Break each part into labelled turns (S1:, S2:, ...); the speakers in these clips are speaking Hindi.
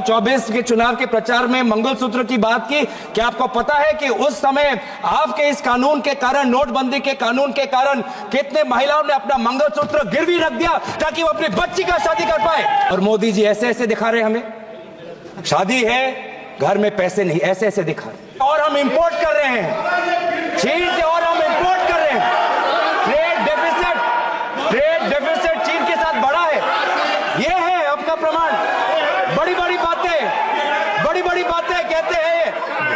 S1: 2024 के चुनाव के प्रचार में मंगलसूत्र की बात की। क्या आपको पता है कि उस समय आपके इस कानून के कारण, नोटबंदी के कानून के कारण, कितने महिलाओं ने अपना मंगलसूत्र गिरवी रख दिया ताकि वो अपनी बच्ची का शादी कर पाए। और मोदी जी ऐसे ऐसे दिखा रहे हमें, शादी है घर में पैसे नहीं, ऐसे ऐसे दिखा रहे। और हम इंपोर्ट कर रहे हैं चीन से, और हम इंपोर्ट कर रहे हैं। ट्रेड डेफिसिट चीन के साथ बढ़ा है। ये है आपका प्रमाण। बड़ी बड़ी बातें कहते हैं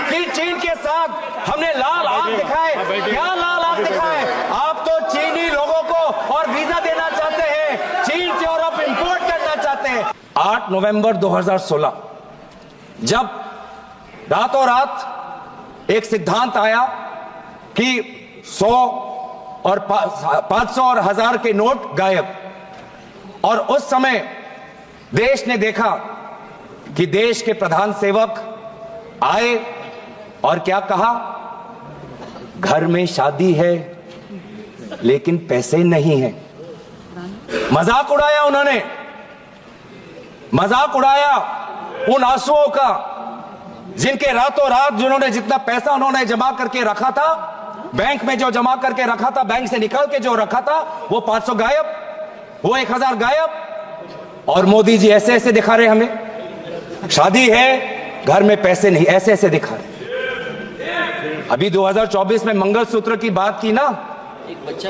S1: कि चीन के साथ हमने लाल आंख दिखाए। क्या लाल आंख दिखाए? आप तो चीनी लोगों को और वीजा देना चाहते हैं चीन से, और आप इंपोर्ट करना चाहते हैं। 8 नवंबर 2016 जब रातों रात एक सिद्धांत आया कि 100 और 500 और 1000 के नोट गायब, और उस समय देश ने देखा कि देश के प्रधान सेवक आए और क्या कहा, घर में शादी है लेकिन पैसे नहीं है। मजाक उड़ाया उन्होंने, मजाक उड़ाया उन आंसुओं का जिनके रातों रात, जिन्होंने जितना पैसा उन्होंने जमा करके रखा था, बैंक में जो जमा करके रखा था, बैंक से निकाल के जो रखा था, वो 500 गायब, वो 1000 गायब। और मोदी जी ऐसे ऐसे दिखा रहे हमें, शादी है घर में पैसे नहीं, ऐसे ऐसे दिखा रहे। अभी 2024 में मंगलसूत्र की बात की ना,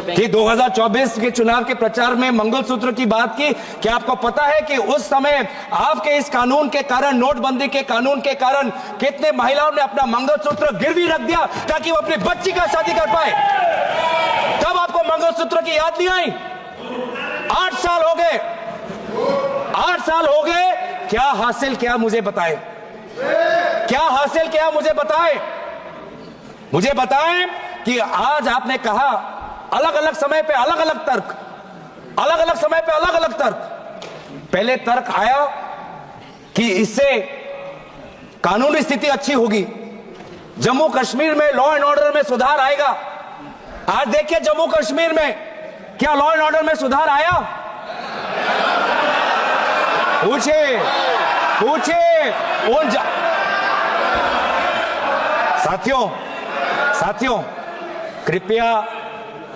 S1: कि 2024 के चुनाव के प्रचार में मंगलसूत्र की बात की। क्या आपको पता है कि उस समय आपके इस कानून के कारण, नोटबंदी के कानून के कारण, कितने महिलाओं ने अपना मंगलसूत्र गिरवी रख दिया ताकि वो अपनी बच्ची का शादी कर पाए? तब आपको मंगलसूत्र की याद नहीं आई? 8 साल हो गए, 8 साल हो गए। क्या हासिल किया मुझे बताएं, क्या हासिल किया मुझे बताएं। मुझे बताएं कि आज आपने कहा अलग अलग समय पे अलग अलग तर्क, अलग अलग समय पे अलग अलग तर्क। पहले तर्क आया कि इससे कानूनी स्थिति अच्छी होगी, जम्मू कश्मीर में लॉ एंड ऑर्डर में सुधार आएगा। आज देखिए जम्मू कश्मीर में क्या लॉ एंड ऑर्डर में सुधार आया? पूछे उन साथियों कृपया,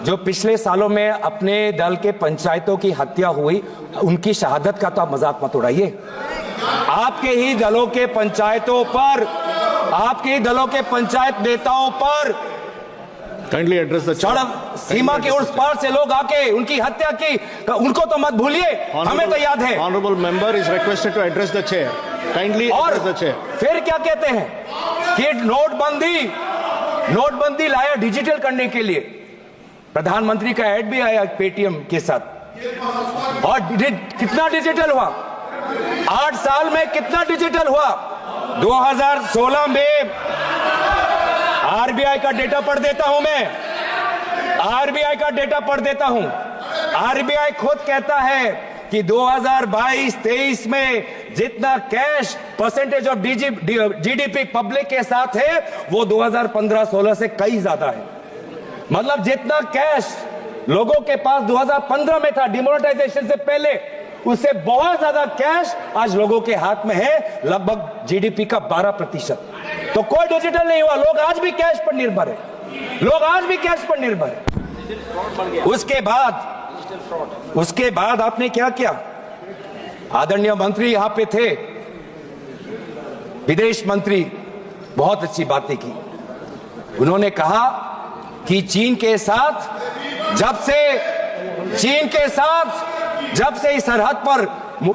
S1: जो पिछले सालों में अपने दल के पंचायतों की हत्या हुई, उनकी शहादत का तो आप मजाक मत उड़ाइए। आपके ही दलों के पंचायतों पर, आपके ही दलों के पंचायत नेताओं पर
S2: काइंडली एड्रेस द
S1: सड़क सीमा के उस पार से लोग आके उनकी हत्या की, उनको तो मत भूलिए, हमें तो याद है।
S2: Honourable member is requested to address the chair, kindly address the chair.
S1: फिर क्या कहते हैं कि नोटबंदी लाया डिजिटल करने के लिए। प्रधानमंत्री का ऐड भी आया पेटीएम के साथ, और कितना डिजिटल हुआ? 8 साल में कितना डिजिटल हुआ? 2016 में आरबीआई का डेटा पढ़ देता हूं मैं, आरबीआई का डेटा पढ़ देता हूं। आरबीआई खुद कहता है कि 2022-23 में जितना cash percentage of GDP public के साथ है, वो 2015-16 से कई ज्यादा है। मतलब जितना कैश लोगों के पास 2015 में था, डिमोनेटाइजेशन से पहले, उससे बहुत ज्यादा कैश आज लोगों के हाथ में है, लगभग जीडीपी का 12%। तो कोई डिजिटल नहीं हुआ, लोग आज भी कैश पर निर्भर है, लोग आज भी कैश पर निर्भर है। उसके बाद आपने क्या किया? आदरणीय मंत्री यहां पे थे, विदेश मंत्री, बहुत अच्छी बातें की। उन्होंने कहा कि चीन के साथ जब से इस सरहद पर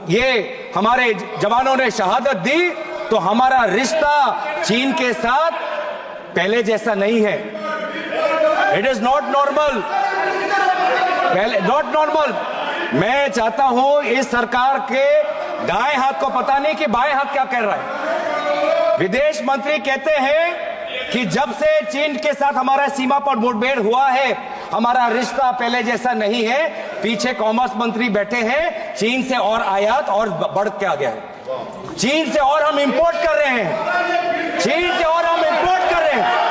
S1: ये हमारे जवानों ने शहादत दी, तो हमारा रिश्ता चीन के साथ पहले जैसा नहीं है। It is not normal, not normal. मैं चाहता हूं इस सरकार के दाएं हाथ को पता नहीं कि बाएं हाथ क्या कह रहा है। विदेश मंत्री कहते हैं कि जब से चीन के साथ हमारा सीमा पर मुठभेड़ हुआ है, हमारा रिश्ता पहले जैसा नहीं है। पीछे कॉमर्स मंत्री बैठे हैं, चीन से और आयात और बढ़ के आ गया है, चीन से और हम इंपोर्ट कर रहे हैं, चीन से और हम इंपोर्ट कर रहे हैं।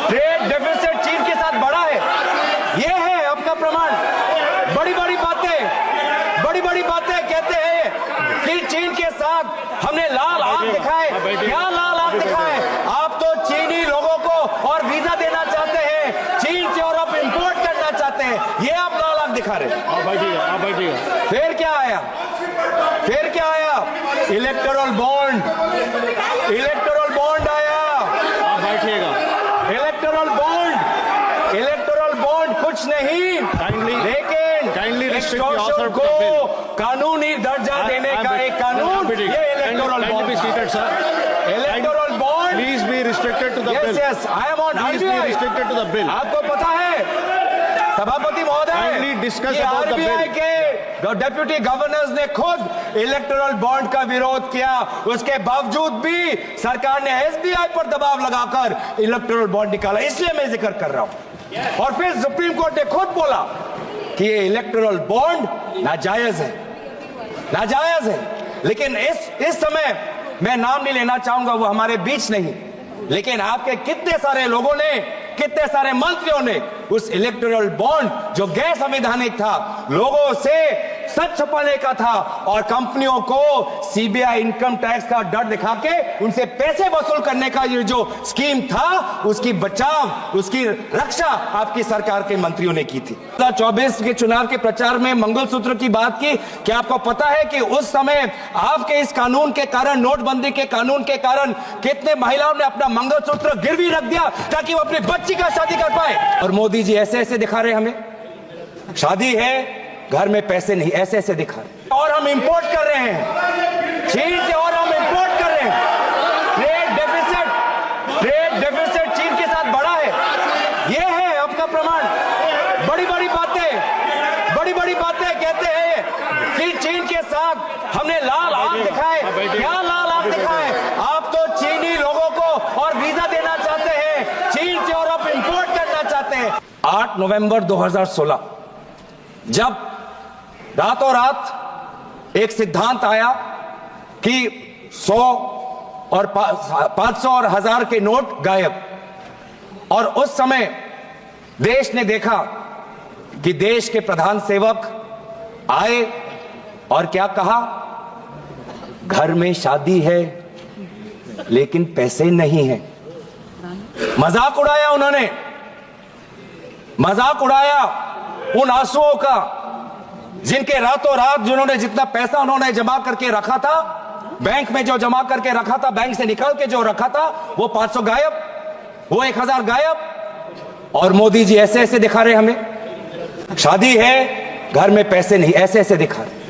S1: ट्रेड डेफिसिट चीन के साथ बढ़ा है। यह है आपका प्रमाण। बड़ी बड़ी बातें कहते हैं कि चीन के साथ हमने लाल आंख दिखाए। क्या लाल आंख दिखाए? आप तो चीनी लोगों को और वीजा देना चाहते हैं, चीन से और आप इंपोर्ट करना चाहते हैं, ये आप लाल आंख दिखा रहे हैं।
S2: आप बैठिएगा।
S1: फिर क्या आया? फिर क्या आया? इलेक्टोरल बॉन्ड आया।
S2: आप बैठिएगा।
S1: इलेक्टोरल बॉन्ड कुछ नहीं, लेकिन एक्सटॉर्शन को कानूनी दर्जा देने का एक कानून, ये electoral bond. Electoral bond,
S2: please be restricted to the bill.
S1: Yes, I am on
S2: restricted to the bill.
S1: आपको पता है सभापति महोदय,
S2: Kindly discuss
S1: कि
S2: about the bill.
S1: आरबीआई के डेप्यूटी गवर्नर्स ने खुद इलेक्टोरल बॉन्ड का विरोध किया, उसके बावजूद भी सरकार ने एसबीआई पर दबाव लगाकर इलेक्टोरल बॉन्ड निकाला, इसलिए मैं जिक्र कर रहा हूं। और फिर सुप्रीम कोर्ट ने खुद बोला कि ये इलेक्टोरल बॉन्ड नाजायज है। लेकिन इस समय मैं नाम नहीं लेना चाहूंगा, वो हमारे बीच नहीं, लेकिन आपके कितने सारे लोगों ने, कितने सारे मंत्रियों ने उस इलेक्टोरल बॉन्ड जो गैर संवैधानिक था, लोगों से सच छुपाने का था और कंपनियों को सीबीआई इनकम टैक्स का डर दिखा के उनसे पैसे वसूल करने का ये जो स्कीम था, उसकी बचाव, उसकी रक्षा आपकी सरकार के मंत्रियों ने की थी। 2024 के चुनाव के प्रचार में मंगलसूत्र की बात की। क्या आपको पता है कि उस समय आपके इस कानून के कारण, नोटबंदी के कानून के कारण, कितने महिलाओं ने अपना मंगलसूत्र गिरवी रख दिया ताकि वो अपनी बच्ची का शादी कर पाए? और मोदी जी ऐसे ऐसे दिखा रहे हमें, शादी है, घर में पैसे नहीं, ऐसे ऐसे दिखा रहे। और हम इंपोर्ट कर रहे हैं चीन से, और हम इंपोर्ट कर रहे हैं। ट्रेड डेफिसिट चीन के साथ बढ़ा है, ये है आपका प्रमाण। बड़ी बड़ी बातें कहते हैं कि चीन के साथ हमने लाल आंख दिखाए। क्या लाल आंख दिखाए? आप तो चीनी लोगों को और वीजा देना चाहते हैं, चीन से और आप इंपोर्ट करना चाहते हैं। 8 नवंबर 2016 जब रातों रात एक सिद्धांत आया कि 100 और 500 और 1000 के नोट गायब, और उस समय देश ने देखा कि देश के प्रधान सेवक आए और क्या कहा? घर में शादी है लेकिन पैसे नहीं है। मजाक उड़ाया उन्होंने, मजाक उड़ाया उन आंसुओं का जिनके रातों रात, जिन्होंने जितना पैसा उन्होंने जमा करके रखा था, बैंक में जो जमा करके रखा था, बैंक से निकाल के जो रखा था, वो 500 गायब, वो 1000 गायब। और मोदी जी ऐसे ऐसे दिखा रहे हमें, शादी है, घर में पैसे नहीं, ऐसे ऐसे दिखा रहे।